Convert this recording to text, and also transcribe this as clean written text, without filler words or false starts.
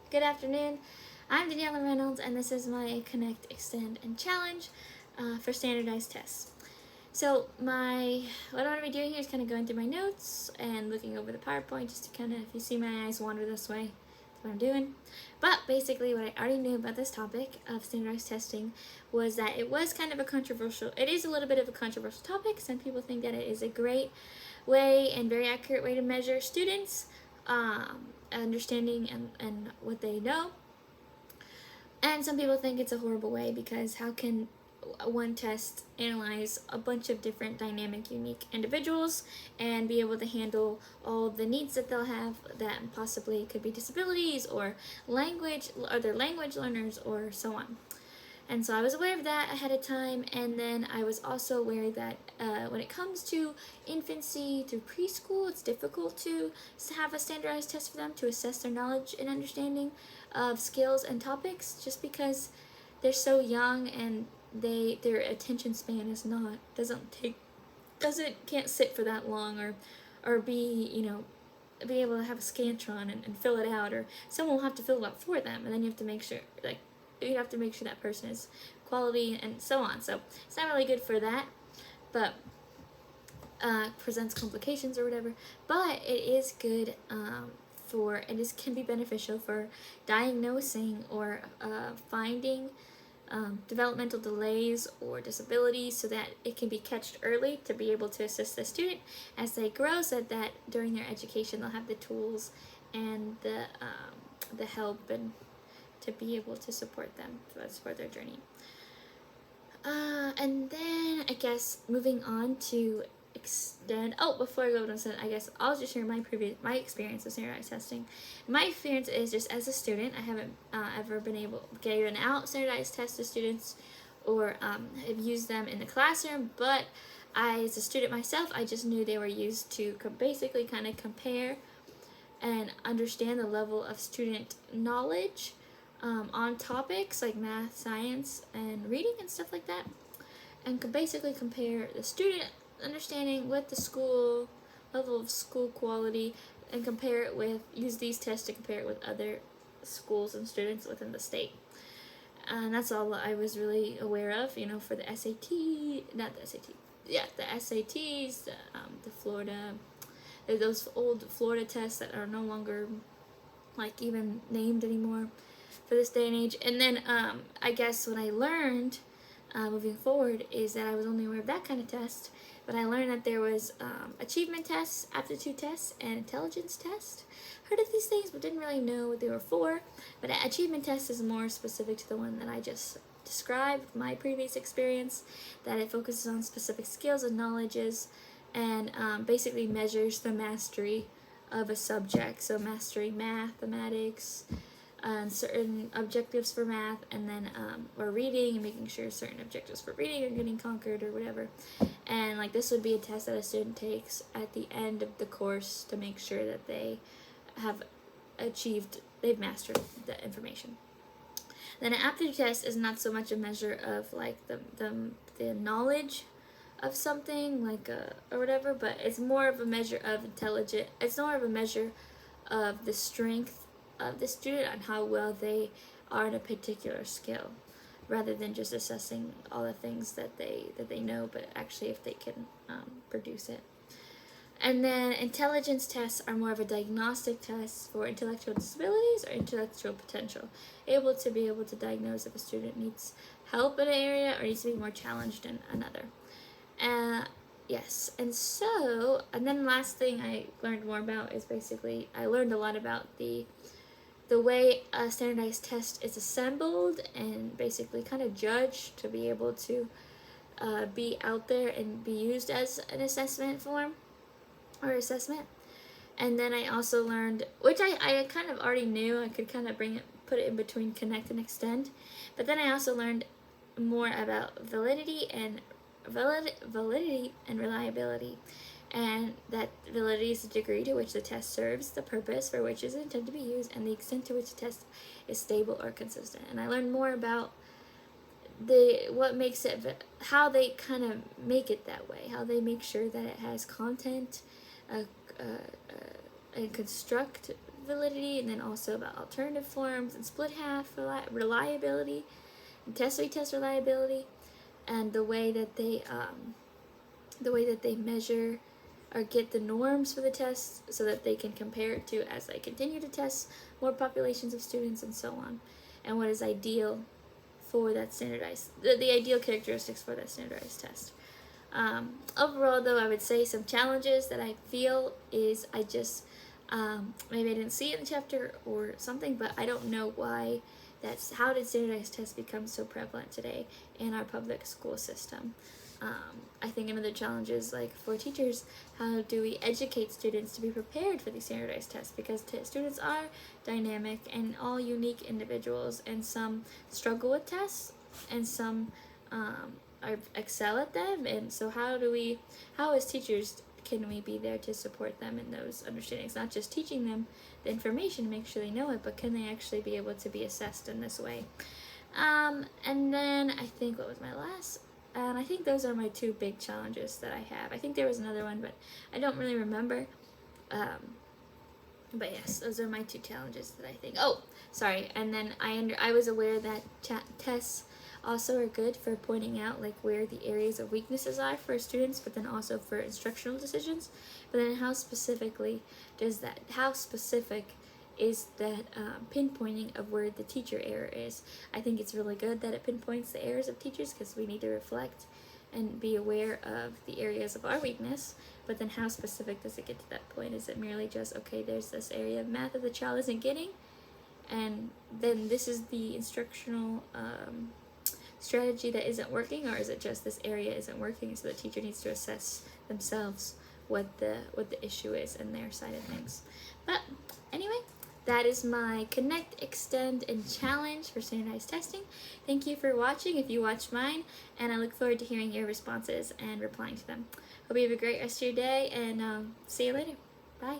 Good afternoon. I'm Daniela Reynolds, and this is my Connect, Extend, and Challenge for standardized tests. So what I'm going to be doing here is kind of going through my notes and looking over the PowerPoint just to kind of, if you see my eyes wander this way, that's what I'm doing. But basically what I already knew about this topic of standardized testing was that it was kind of it is a little bit of a controversial topic. Some people think that it is a great way and very accurate way to measure students' understanding and what they know. And some people think it's a horrible way because how can one test analyze a bunch of different dynamic, unique individuals and be able to handle all the needs that they'll have that possibly could be disabilities or they're language learners or so on. And so I was aware of that ahead of time, and then I was also aware that when it comes to infancy through preschool, it's difficult to have a standardized test for them to assess their knowledge and understanding of skills and topics, just because they're so young and their attention span can't sit for that long or be able to have a scantron and fill it out, or someone will have to fill it out for them, and then you have to make sure that person is quality and so on. So it's not really good for that, but presents complications or whatever. But it is good can be beneficial for diagnosing or finding developmental delays or disabilities, so that it can be catched early to be able to assist the student as they grow, so that during their education they'll have the tools and the help and to be able to support them, support their journey. And then I guess moving on to extend. Oh, before I go to that, I guess I'll just share my experience with standardized testing. My experience is just as a student, I haven't ever been able to given out standardized tests to students or have used them in the classroom, but as a student myself, I just knew they were used to basically kind of compare and understand the level of student knowledge on topics like math, science, and reading and stuff like that, and could basically compare the student understanding with the school level of school quality, and use these tests to compare it with other schools and students within the state. And that's all I was really aware of, for the the SATs, the Florida, those old Florida tests that are no longer even named anymore for this day and age. And then I guess what I learned moving forward is that I was only aware of that kind of test, but I learned that there was achievement tests, aptitude tests, and intelligence tests. Heard of these things, but didn't really know what they were for. But an achievement test is more specific to the one that I just described, my previous experience, that it focuses on specific skills and knowledges, and basically measures the mastery of a subject. So mastery mathematics, and certain objectives for math, and then or reading, and making sure certain objectives for reading are getting conquered or whatever. And this would be a test that a student takes at the end of the course to make sure that they've mastered the information. Then an aptitude test is not so much a measure of the knowledge of something or whatever, but it's more of a measure of it's more of a measure of the strength of the student on how well they are in a particular skill, rather than just assessing all the things that they know, but actually if they can produce it. And then intelligence tests are more of a diagnostic test for intellectual disabilities or intellectual potential, able to diagnose if a student needs help in an area or needs to be more challenged in another. Yes, and then last thing I learned more about is basically I learned a lot about the way a standardized test is assembled and basically kind of judged to be able to be out there and be used as an assessment form or assessment. And then I also learned, which I kind of already knew, I could kind of put it in between connect and extend, but then I also learned more about validity and reliability. And that validity is the degree to which the test serves the purpose for which it is intended to be used, and the extent to which the test is stable or consistent. And I learned more about what makes it, how they kind of make it that way, how they make sure that it has content and construct validity, and then also about alternative forms and split half reliability and test retest reliability, and the way that they measure or get the norms for the tests so that they can compare it to as they continue to test more populations of students and so on, and what is ideal for that standardized, the ideal characteristics for that standardized test. Overall, though, I would say some challenges that I feel is I just, maybe I didn't see it in the chapter or something, but I don't know why how did standardized tests become so prevalent today in our public school system. I think another challenge is, like, for teachers, how do we educate students to be prepared for these standardized tests? Because students are dynamic and all unique individuals, and some struggle with tests and some excel at them. And so how as teachers can we be there to support them in those understandings, not just teaching them the information to make sure they know it, but can they actually be able to be assessed in this way? And then I think, what was my last? I think those are my two big challenges that I have. I think there was another one, but I don't really remember. But yes, those are my two challenges that I think. Oh, sorry. And then I was aware that tests also are good for pointing out, like, where the areas of weaknesses are for students, but then also for instructional decisions. But then how specific is that pinpointing of where the teacher error is? I think it's really good that it pinpoints the errors of teachers, because we need to reflect and be aware of the areas of our weakness. But then how specific does it get to that point? Is it merely just, okay, there's this area of math that the child isn't getting, and then this is the instructional strategy that isn't working? Or is it just this area isn't working, so the teacher needs to assess themselves what the issue is in their side of things? But anyway, that is my Connect, Extend, and Challenge for standardized testing. Thank you for watching if you watched mine, and I look forward to hearing your responses and replying to them. Hope you have a great rest of your day, and see you later. Bye.